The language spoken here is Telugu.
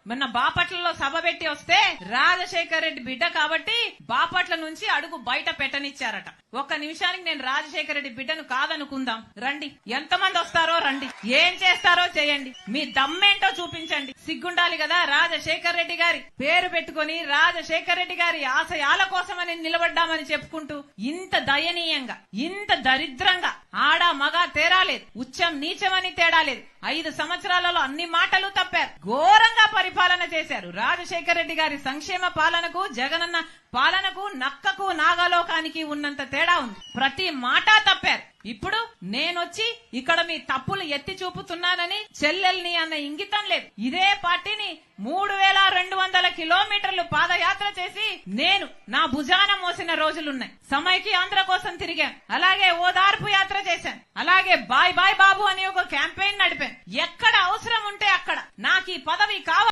మొన్న బాపట్లలో సభ పెట్టి వస్తే రాజశేఖర్ రెడ్డి బిడ్డ కాబట్టి బాపట్ల నుంచి అడుగు బయట పెట్టనిచ్చారట. ఒక్క నిమిషానికి నేను రాజశేఖర్ రెడ్డి బిడ్డను కాదనుకుందాం. రండి, ఎంతమంది వస్తారో రండి, ఏం చేస్తారో చేయండి, మీ దమ్మేంటో చూపించండి. సిగ్గుండాలి కదా రాజశేఖర్ రెడ్డి గారి పేరు పెట్టుకుని రాజశేఖర్ రెడ్డి గారి ఆశయాల కోసమని నిలబడ్డామని చెప్పుకుంటూ ఇంత దయనీయంగా, ఇంత దరిద్రంగా, ఆడ మగ తేడా లేదు, ఉచ్చం నీచమని తేడా లేదు, 5 సంవత్సరాలలో అన్ని మాటలు తప్పారు, ఘోరంగా పరిపాలన చేశారు. రాజశేఖర్ రెడ్డి గారి సంక్షేమ పాలనకు జగనన్న పాలనకు నక్కకు నాగలోకానికి ఉన్నంత తేడా ఉంది. ప్రతి మాట తప్పారు. ఇప్పుడు నేనొచ్చి ఇక్కడ మీ తప్పులు ఎత్తి చూపుతున్నానని చెల్లెల్ని అన్న ఇంగితం లేదు. ఇదే పార్టీని 3200 కిలోమీటర్లు పాదయాత్ర చేసి నేను నా భుజాన మోసిన రోజులున్నాయి. సమైక్య ఆంధ్ర కోసం తిరిగాను, అలాగే ఓదార్పు యాత్ర చేశాను, అలాగే బాయ్ బాయ్ బాబు అని ఒక క్యాంపెయిన్ నడిపాను. ఎక్కడ అవసరం ఉంటే అక్కడ నాకు ఈ పదవి కావాలి